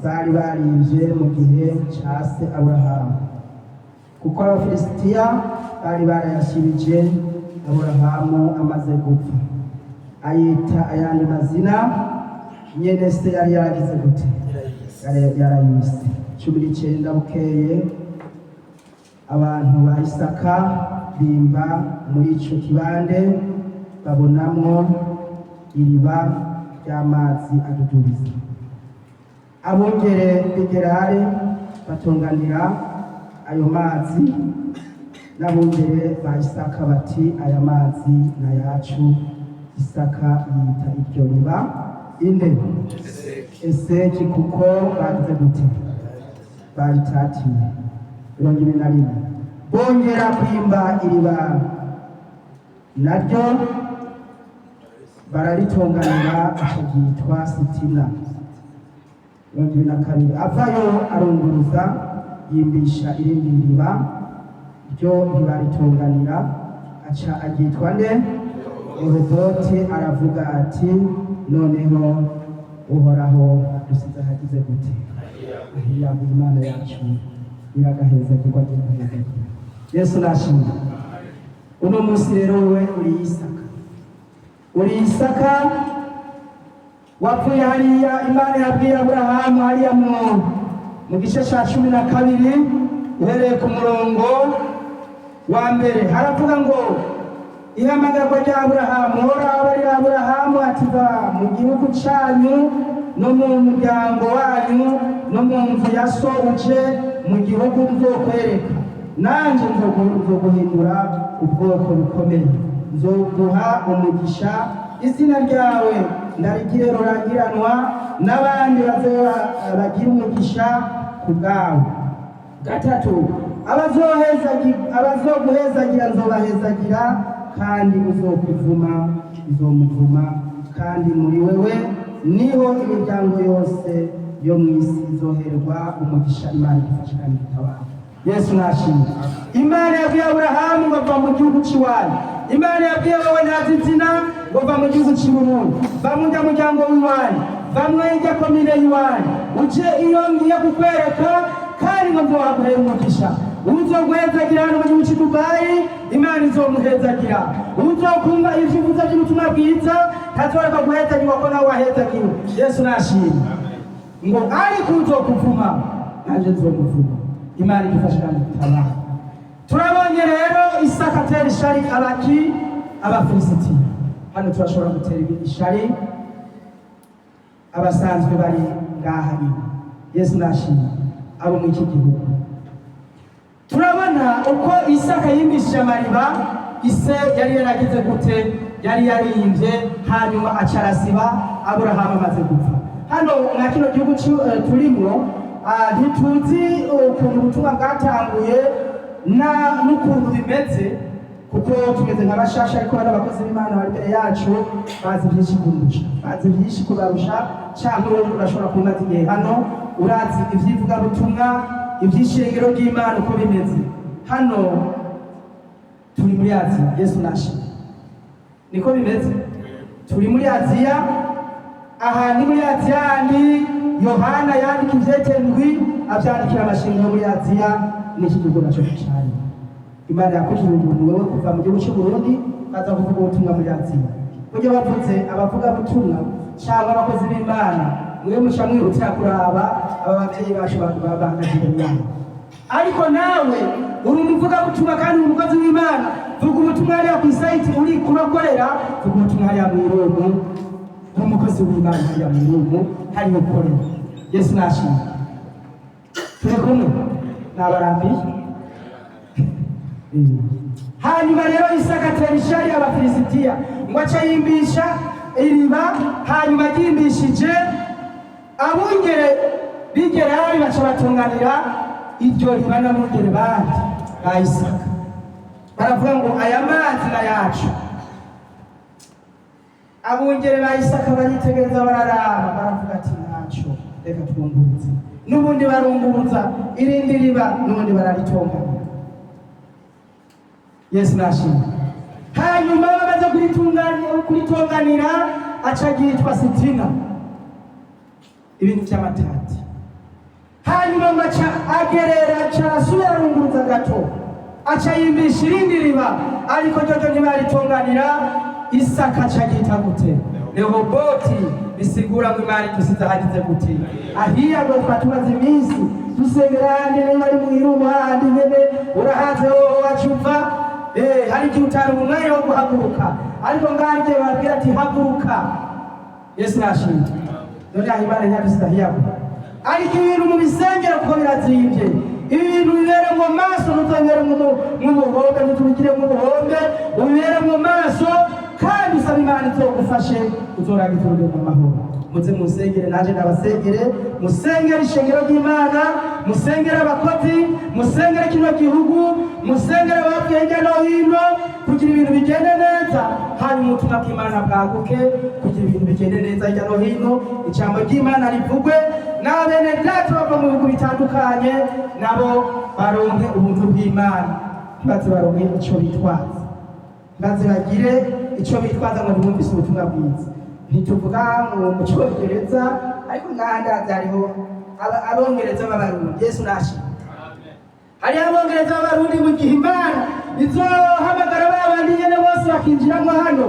bari barivye mu gihe ca se Aburahamu, kuko Abafilisitiya bari barayashirije Aburahamu amaze gupfa, ayita ayandi mazina nyene se yari yaragize gute? Yarayise. 19 bukeye abantu ba Isaka bimba muri ico kibande, babonamwo iriba ry'amazi adudubiza. Abungere b'Igerari batunganira ayo mazi, n'abungere ba Isaka bati aya mazi na yacu. Isaka yita iryo riba inde? Eseki, kuko bagize gute? Baritatiye. 21. Bongera kwimba iriba naryo bararitunganira, akagitwa Sitina. 22. Avayo arunguruza yimbisha irindi riba, ryo ntibaritunganira, aca agitwa nde? Rehoboti. Aravuga ati noneho Uhoraho dusize hagize gute? Ahiyambu Imana yacu iragaheza kigwa giheza. Yesu nashimwe. Uno munsi rero wewe uri Isaka, uri Isaka wapfuye hariya. Imana yabwiye Aburahamu hariya mu gice ca 12 uhereye ku murongo wa mbere, haravuga ngo ihamagarwa rya Aburahamu. Uhoraho abarira Aburahamu ati va mu gihugu canyu no mu muryango wanyu no mu nzu ya so, uje mu gihugu nzokwereka, nanje nzoguhindura ubwoko bukomeye, nzoguha umugisha, izina ryawe ndarigire rurangiranwa, n'abandi bagira umugisha ku bwawe. 3. abazoguhezagira nzobahezagira, kandi uzokuvuma nzomuvuma, kandi muri wewe niho imiryango yose yo mw'isi izoherwa umugisha. Imana idufashe kandi idutabare. Yesu nashimwe. Imana yabwiye Aburahamu ngo va mu gihugu cy'iwanyu. Imana yabwiye wowe ntazizina ngo va mu gihugu cy'Uburundi, va mu muryango w'iwanyu, va mw'irya komine y'iwanyu, uje iyo ngiye kukwereka, kandi ngo nzobaguhera umugisha, uzoguhezagira hano mu gihugu cy'i Dubai Imana izomuhezagira, uzokumva ivyifuzo by'ubutumwa bwiza ntazoreka guhezagirwa ko nawe wahezagiwe. Yesu nashimye ngo ariko uzokuvuma nanje nzomuvuma. Imana idufashe kandi gutabara. Turabonye rero Isaka atera ishari Abafilisitiya. Hano turashobora gutera ishari abasanzwe bari ngaha nyine. Yesu nashimye abo mu iki gihugu. Turabona uko Isaka yimbishije amariba, ise yari yaragize gute, yari yarimvye hanyuma acarasiba Aburahamu amaze gupfa. Hano mwa kino gihugu turimo ntituzi ukuntu ubutumwa bwatanguye n'ukuntu bimeze, kuko tumeze nk'abashasha ariko bari abakozi b'Imana bari imbere yacu bazi byinshi kurusha, bazi byinshi kubarusha. Cyangwa urashobora kumaza igihe hano urazi ivyivugabutumwa iby'ishengero ry'Imana uko bimeze. Hano turi muri Aziya. Yesu nashimye niko bimeze, turi muri Aziya. Aha ni muri Aziya handi Yohana yandika ivyegendwi avyandikira amashengero muri Aziya n'iki gihugu naco cyane. Imana yakoze umuntu wewe kuva mu gihugu cy'u Burundi kaza kuvuga ubutumwa muri Aziya. Ujye bavuze abavuga ubutumwa cyangwa abakozi b'Imana, mwe musha mwihutira kuraba aba bavyeyi bacu babangajije Imana. Ariko nawe uri umuvuga ubutumwa kandi uri umukozi w'Imana, vuga ubutumwa hariya ku site uri kurakorera, vuga ubutumwa hariya mu Rumu, umukozi w'Imana hariya mu Rumu hari gukorera. Yesu nashimye. Turi kumwe n'abarambiye. Hanyuma rero Isaka atera ishari Abafilisitiya ngo aca yimbisha iriba, hanyuma yimbishije abungere bigera hari baca batunganira iryo riba n'abungere bandi ba Isaka. Baravuga ngo aya mazi na yacu. Abungere ba Isaka baritegereza bararaba, baravuga ati naco reka twumbuze. N'ubundi barumbuza irindi riba, n'ubundi bararitonganira. Yesu nashimye. Hanyuma bamaze kuritonganira aca yitwa Sitina, ibintu by'amatati. Hanyuma ngaca agerera aca asubira arunguruza gato, aca yimbisha irindi riba, ariko ryo ntibaritonganira. Isaka aca yita gute? Rehoboti, bisigura ngo Imana itusize hagize gute. Ahiya ngo twatumaze iminsi dusengera handi bari mu Irumu handi nyene urahaze wowe wacuva. Hari igihe utari mu mwanya wo guhaguruka, ariko ngaho babwira ati haguruka. Yesu nashimye. None aho Imana yadusize ahiya. Ariko ibintu mu bisengero kuko birazimvye, ibintu bibere mu maso ntuzongere nk'umuhombe, ntitubigire nk'umuhombe, ubibere mu maso kandi usaba Imana izogufashe uzoraga iturube mu mahoro. Muze musengere, naje ndabasengere, musengere ishengero ry'Imana, musengere abakozi, musengere kino gihugu, musengere abapfuye hirya no hino kugira ibintu bigende neza, hanyuma ubutumwa bw'Imana bwaguke kugira ibintu bigende neza hirya no hino, ijambo ry'Imana rivugwe, n'abene data bava mu bihugu bitandukanye nabo baronke ubuntu bw'Imana, baze baronke ico bitwaza, baze bagire ico bitwaza ngo ntibumvise ubutumwa bwiza. Ntituvuga mu Cyongereza, ariko ngahandaza hariho abongereza b'Abarundi. Yesu nashimye. Hari abongereza b'Abarundi mu gihe Imana izohamagara babandi nyene bose bakinjiramo hano,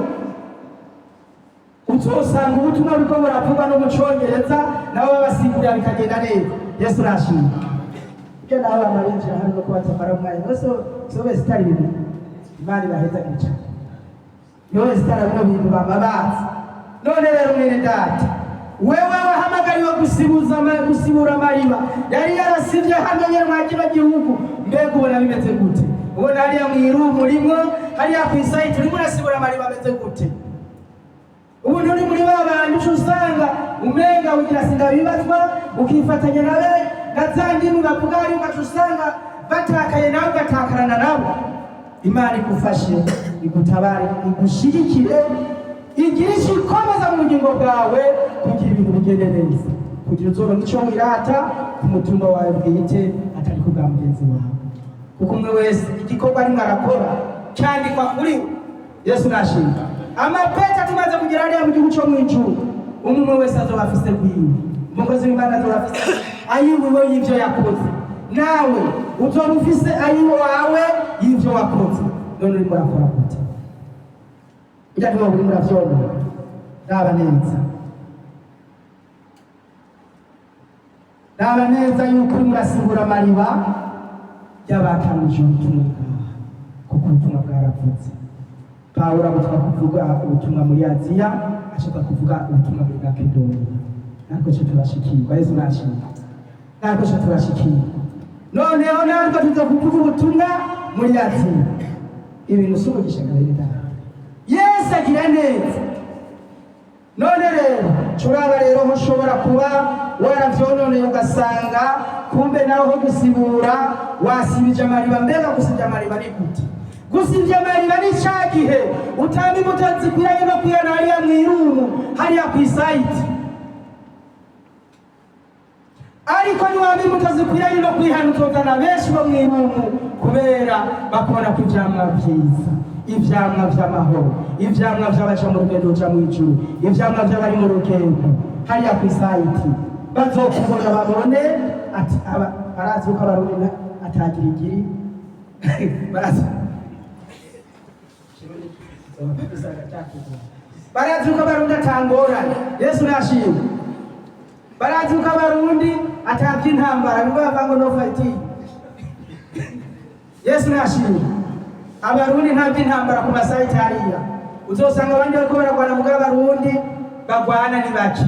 uzosanga ubutumwa buriko buravuga no mu Cyongereza nabo babasigurira bikagenda neza. Yesu nashimye. Ibyo nabo bamarinjira hano no kubatamara umwanya bose sobe sitari ibintu Imana ibaheza gica. Yowe sitara bino bintu bamabazi. None rero mwene data, wewe wahamagariwe gusibura amariba yari yarasivye hano nyene mwa kino gihugu, mbega ubona bimeze gute? Ubona hariya mu Irumu rimwo, hariya ku site urimo urasibura amariba ameze gute? Ubu nturi muri babandi uca usanga umenga ugira sinda bibazwa, ukifatanya nawe nazandi bavuga ari ugaca usanga batakaye nawe ugatakarana nabo. Imana igufashe, igutabare, igushigikire, igirisha ikomeza mu bugingo bwawe kugira ibintu bigende neza, kugira uzoronka ico wirata ku mutumba wawe bwite atari ku bwa mugenzi wawe, kuko umwe wese igikorwa arimo arakora cyandikwa kuri we. Yesu nashimye. Amapeta tumaze kugera hariya mu gihugu cyo mu ijuru, umwe wese azoba afise kwiwe, umukozi w'Imana azoba afise ayiwe y'ivyo yakoze. nawe uzoba ufise ayiwo wawe y'ivyo wakoze. None urimo urakora gute? Ujya niba urimo uravyonona raba neza, raba neza yuko urimo urasigura amariba y'abakanije ubutumwa bwawe, kuko ubutumwa bwaravutse. Pawulo agutwa kuvuga ubutumwa muri Aziya, ashaka kuvuga ubutumwa muri Makedoniya. Natwe cyo turashikirwa, Yesu nashimye. Natwe cyo turashikirwa. Noneho natwe tuza kuvuga ubutumwa muri Aziya. Ibintu subugisha gahunda. Yesu agira neza. None rero curaba rero mushobora kuba waravyononeye ugasanga kumbe naho ho gusibura wasibije amariba. Mbega gusibya amariba ni gute? Gusibya amariba ni cagihe utamba imbuto zikwiranye no kwihana hariya mw'irumu hariya kw'isayiti, ariko niwamba imbuto zikwiranye no kwihana utozana benshi bo mw'irumu kubera bakubona ko ivyamwa vyiza, ivyamwa vy'amahoro, ivyamwa vy'abaca mu rugendo ruja mw'ijuru, ivyamwa vy'abari mu rugendo hariya kw'isayiti. Bazokubona babone ati barazi uko abarundi atagira igiri barazi uko abarundi atangorane. Yesu nashimwe. Barazi uko abarundi atavye intambara bibava ngo no fighting. Yesu nashimwe. Abarundi ntavye intambara ku masayiti hariya. Uzosanga abandi bariko baragwana mugabo abarundi bagwana ni baki.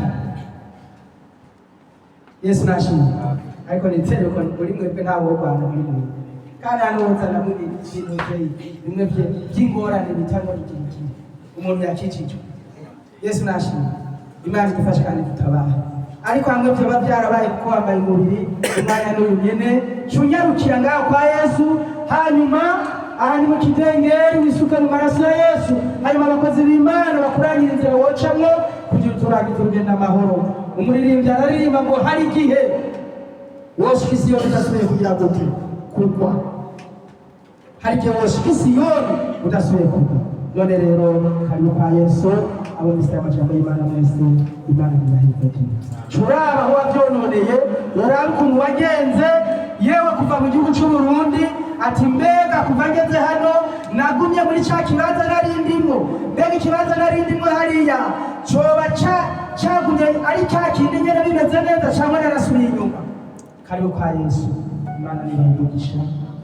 Yesu nashimwe. Ariko nitsere ko uri mwebwe ntawo Rwanda muri mwe. Kandi anozana muri ibintu bimwe by'ingorane bitangwa n'ikiki umuntu yakicicyo. Yesu nashimwe. Imana idufashe kandi tutabara. Ariko hamwe byo byarabaye ko wambaye umubiri umwanya n'uyu nyene cunyarukira ngaho kwa Yesu, hanyuma ahandi mu kidengeri wisuka mu maraso ya Yesu, hanyuma abakozi b'Imana bakurangirira inzira wocamwo kugira turagize urugendo amahoro. Umuririmbyi araririmba ngo hari igihe woshika Isiyoni udasubiye kugira gute kugwa, hari igihe woshika Isiyoni udasubiye kugwa. None rero karibu kwa Yesu, abo mistari amajambo y'Imana mwese, Imana ibaheze. Curaba aho wavyononeye, uraba ukuntu wagenze, yewe kuva mu gihugu c'u Burundi ati mbega kuva ngeze hano nagumye muri ca kibanza narindimwo, mbega ikibanza narindimwo hariya coba cagumye ari ca kindi nyene bimeze neza cangwa narasubiye inyuma. Karibu kwa Yesu, Imana nibahigisha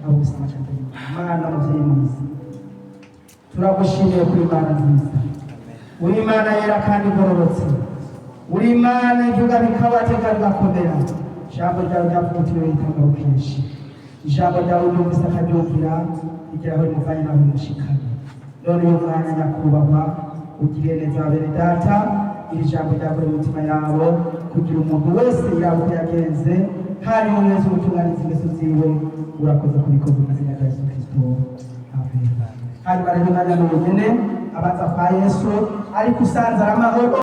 abo mistari amajambo y'Imana. Imana muvyeyi mwiza, turagushimiye kuri Imana nziza, uri Imana yera kandi igororotse, uri Imana ivuga bikabateka bigakomera. Ijambo ryawe ryavugutiwe itangaro kenshi, ijambo ryawe ryumvise akaryumvira rigeraho rimuvanye naho rimushikana. None uyu mwanya nyakubahwa ugiriye neza bene data, iri jambo ryakore mu mitima yabo kugira umuntu wese yaba uko yagenze hanyuma neza umutunganiza ingeso ziwe. Urakoze kubikoza mu izina rya Yesu Kristo, amen. Hanyuma rero umwanya n'ubugene abaza kwa Yesu ariko usanze ari amahoro.